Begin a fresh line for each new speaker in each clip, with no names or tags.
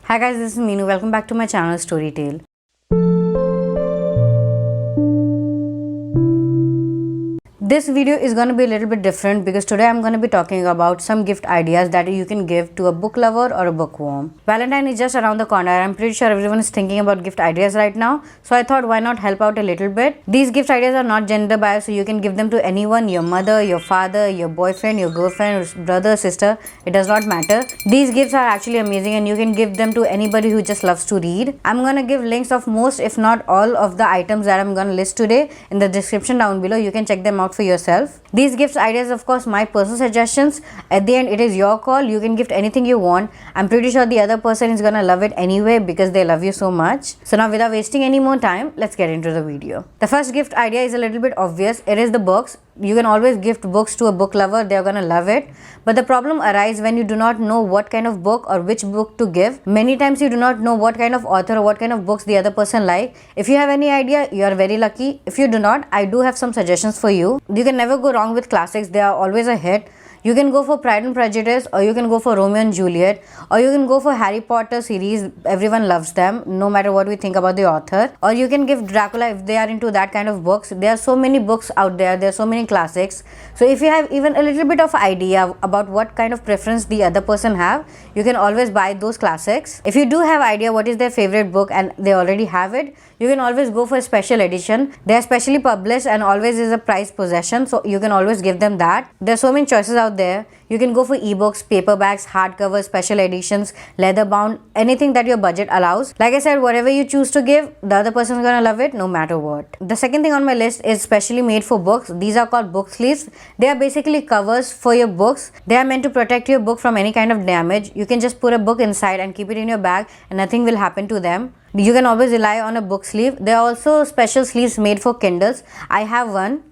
Hi guys, this is Meenu. Welcome back to my channel Storytale. This video is going to be a little bit different because today I'm going to be talking about some gift ideas that you can give to a book lover or a bookworm. Valentine is just around the corner. I'm pretty sure everyone is thinking about gift ideas right now. So I thought why not help out a little bit. These gift ideas are not gender biased, so you can give them to anyone, your mother, your father, your boyfriend, your girlfriend, your brother, sister. It does not matter. These gifts are actually amazing and you can give them to anybody who just loves to read. I'm going to give links of most if not all of the items that I'm going to list today in the description down below. You can check them out for yourself. These gifts ideas, of course, my personal suggestions. At the end, it is your call. You can gift anything you want. I'm pretty sure the other person is gonna love it anyway because they love you so much. So now, without wasting any more time, let's get into the video. The first gift idea is a little bit obvious. It is the books. You can always gift books to a book lover. They're gonna love it. But the problem arises when you do not know what kind of book or which book to give. Many times you do not know what kind of author or what kind of books the other person like. If you have any idea, you are very lucky. If you do not, I do have some suggestions for you. You can never go wrong with classics. They are always a hit. You can go for Pride and Prejudice, or you can go for Romeo and Juliet, or you can go for Harry Potter series. Everyone loves them, no matter what we think about the author. Or you can give Dracula if they are into that kind of books. There are so many books out there. There are so many classics. So if you have even a little bit of idea about what kind of preference the other person have, you can always buy those classics. If you do have idea what is their favorite book and they already have it, you can always go for a special edition. They are specially published and always is a prized possession, so you can always give them that. There are so many choices out there. You can go for ebooks, paperbacks, hardcovers, special editions, leather bound, anything that your budget allows. Like I said, whatever you choose to give, the other person is gonna love it no matter what. The second thing on my list is specially made for books. These are called book sleeves. They are basically covers for your books. They are meant to protect your book from any kind of damage. You can just put a book inside and keep it in your bag and nothing will happen to them. You can always rely on a book sleeve. There are also special sleeves made for Kindles. I have one.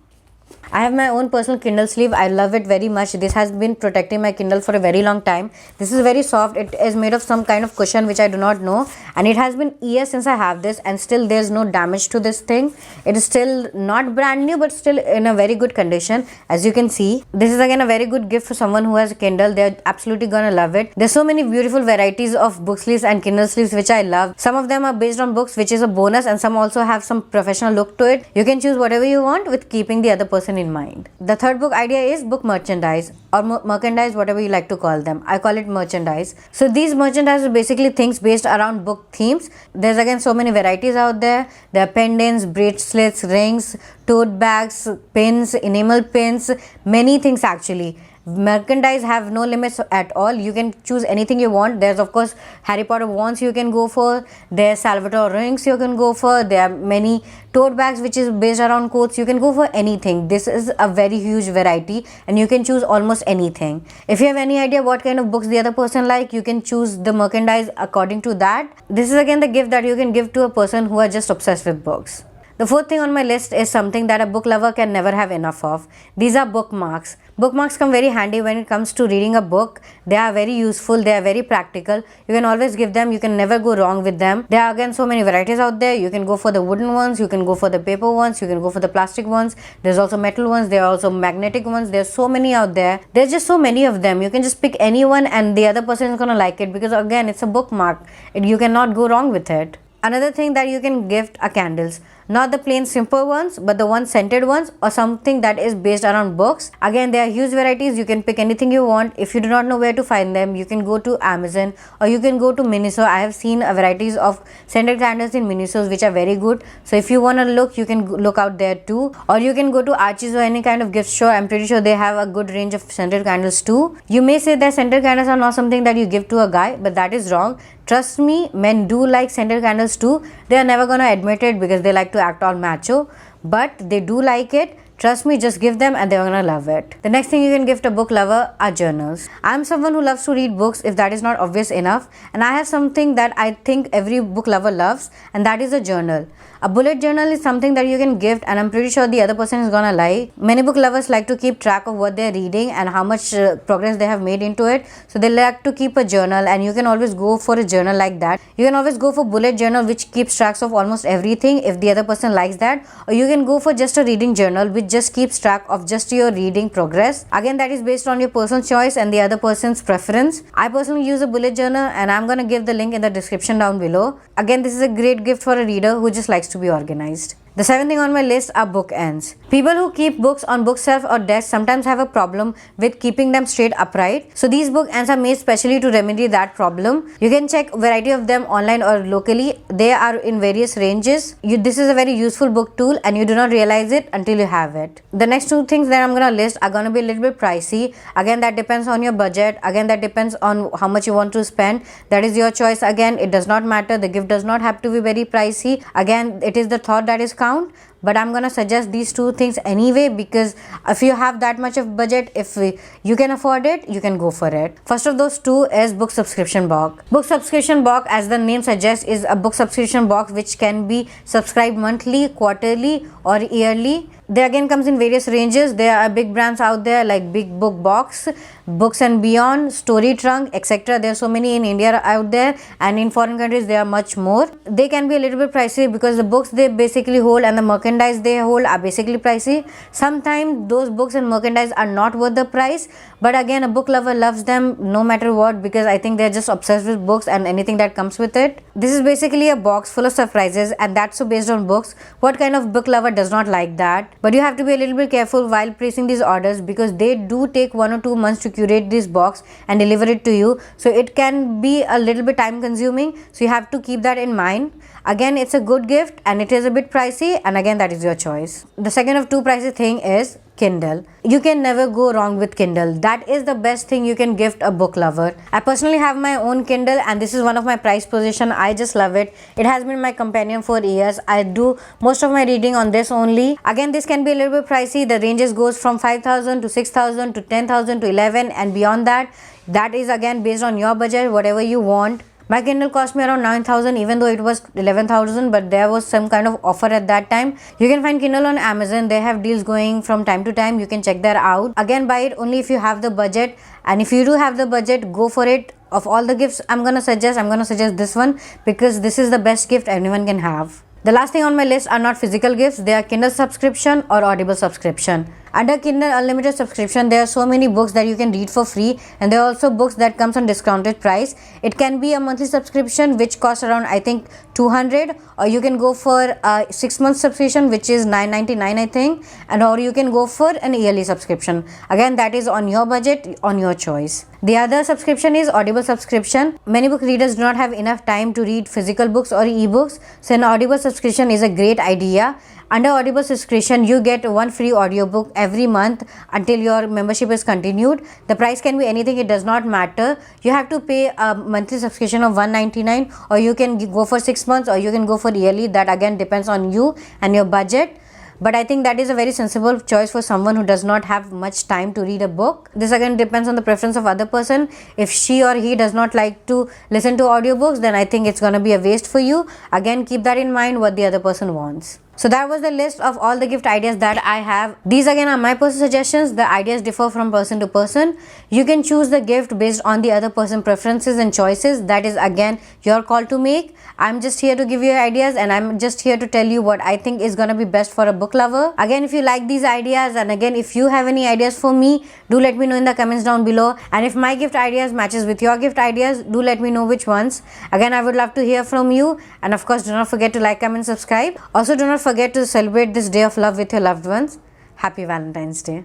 I have my own personal Kindle sleeve. I love it very much. This has been protecting my Kindle for a very long time. This is very soft. It is made of some kind of cushion which I do not know, and it has been years since I have this and still there is no damage to this thing. It is still not brand new but still in a very good condition, as you can see. This is again a very good gift for someone who has a Kindle. They are absolutely gonna love it. There's so many beautiful varieties of book sleeves and Kindle sleeves which I love. Some of them are based on books, which is a bonus, and some also have some professional look to it. You can choose whatever you want with keeping the other person in mind. The third book idea is book merchandise or merchandise, whatever you like to call them. I call it merchandise. So these merchandise are basically things based around book themes. There's again so many varieties out there. There are pendants, bracelets, rings, tote bags, pins, enamel pins, many things actually. Merchandise have no limits at all. You can choose anything you want. There's of course Harry Potter wands you can go for. There's Salvatore rings you can go for. There are many tote bags which is based around quotes. You can go for anything. This is a very huge variety and you can choose almost anything. If you have any idea what kind of books the other person like, you can choose the merchandise according to that. This is again the gift that you can give to a person who are just obsessed with books. The fourth thing on my list is something that a book lover can never have enough of. These are bookmarks. Bookmarks come very handy when it comes to reading a book. They are very useful. They are very practical. You can always give them. You can never go wrong with them. There are again so many varieties out there. You can go for the wooden ones. You can go for the paper ones. You can go for the plastic ones. There's also metal ones. There are also magnetic ones. There's so many out there. There's just so many of them. You can just pick any one and the other person is going to like it because again it's a bookmark. You cannot go wrong with it. Another thing that you can gift are candles. Not the plain simple ones, but the one scented ones or something that is based around books. Again, there are huge varieties. You can pick anything you want. If you do not know where to find them, you can go to Amazon or you can go to Miniso. I have seen varieties of scented candles in Minisos which are very good. So if you want to look, you can look out there too. Or you can go to Archie's or any kind of gift store. I'm pretty sure they have a good range of scented candles too. You may say that scented candles are not something that you give to a guy, but that is wrong. Trust me, men do like scented candles too. They are never gonna admit it because they like to act all macho, but they do like it. Trust me, just give them and they're gonna love it. The next thing you can gift a book lover are journals. I'm someone who loves to read books if that is not obvious enough, and I have something that I think every book lover loves, and that is a journal. A bullet journal is something that you can gift, and I'm pretty sure the other person is gonna like. Many book lovers like to keep track of what they're reading and how much progress they have made into it. So they like to keep a journal, and you can always go for a journal like that. You can always go for bullet journal, which keeps tracks of almost everything if the other person likes that, or you can go for just a reading journal, which just keeps track of just your reading progress. Again, that is based on your personal choice and the other person's preference. I personally use a bullet journal, and I'm gonna give the link in the description down below. Again, this is a great gift for a reader who just likes to be organized. The seventh thing on my list are bookends. People who keep books on bookshelf or desk sometimes have a problem with keeping them straight upright. So these bookends are made specially to remedy that problem. You can check variety of them online or locally. They are in various ranges. This is a very useful book tool, and you do not realize it until you have it. The next two things that I'm gonna list are gonna be a little bit pricey. Again, that depends on your budget. Again, that depends on how much you want to spend. That is your choice. Again, it does not matter. The gift does not have to be very pricey. Again, it is the thought that is count, but I'm gonna suggest these two things anyway, because if you have that much of budget, if you can afford it, you can go for it. First of those two is book subscription box. Book subscription box, as the name suggests, is a book subscription box which can be subscribed monthly, quarterly, or yearly. They again comes in various ranges. There are big brands out there like Big Book Box, Books and Beyond, Story Trunk, etc. There are so many in India out there, and in foreign countries there are much more. They can be a little bit pricey because the books they basically hold and the merchandise they hold are basically pricey. Sometimes those books and merchandise are not worth the price, but again, a book lover loves them no matter what, because I think they're just obsessed with books and anything that comes with it. This is basically a box full of surprises, and that's so based on books. What kind of book lover does not like that? But you have to be a little bit careful while placing these orders, because they do take 1 or 2 months to curate this box and deliver it to you. So it can be a little bit time consuming. So you have to keep that in mind. Again, it's a good gift and it is a bit pricey, and again, that is your choice. The second of two pricey thing is Kindle. You can never go wrong with Kindle. That is the best thing you can gift a book lover. I personally have my own Kindle, and this is one of my prized possession. I just love it. It has been my companion for years. I do most of my reading on this only. Again, this can be a little bit pricey. The ranges goes from 5,000 to 6,000 to 10,000 to 11 and beyond that. That is again based on your budget, whatever you want. My Kindle cost me around 9,000, even though it was 11,000, but there was some kind of offer at that time. You can find Kindle on Amazon. They have deals going from time to time. You can check that out. Again, buy it only if you have the budget, and if you do have the budget, go for it. Of all the gifts I'm gonna suggest this one, because this is the best gift anyone can have. The last thing on my list are not physical gifts. They are Kindle subscription or Audible subscription. Under Kindle Unlimited subscription, there are so many books that you can read for free, and there are also books that comes on discounted price. It can be a monthly subscription which costs around I think 200, or you can go for a 6-month subscription which is 999 I think, and or you can go for an yearly subscription. Again, that is on your budget, on your choice. The other subscription is Audible subscription. Many book readers do not have enough time to read physical books or ebooks, so an Audible subscription is a great idea. Under Audible subscription, you get one free audiobook every month until your membership is continued. The price can be anything, it does not matter. You have to pay a monthly subscription of 199, or you can go for 6 months, or you can go for yearly. That again depends on you and your budget. But I think that is a very sensible choice for someone who does not have much time to read a book. This again depends on the preference of other person. If she or he does not like to listen to audiobooks, then I think it's gonna be a waste for you. Again, keep that in mind what the other person wants. So that was the list of all the gift ideas that I have. These again are my personal suggestions. The ideas differ from person to person. You can choose the gift based on the other person's preferences and choices. That is again your call to make. I'm just here to give you ideas, and I'm just here to tell you what I think is gonna be best for a book lover. Again, if you like these ideas, and again if you have any ideas for me, do let me know in the comments down below. And if my gift ideas matches with your gift ideas, do let me know which ones. Again, I would love to hear from you, and of course do not forget to like, comment, subscribe. Also do not forget to celebrate this day of love with your loved ones. Happy Valentine's Day.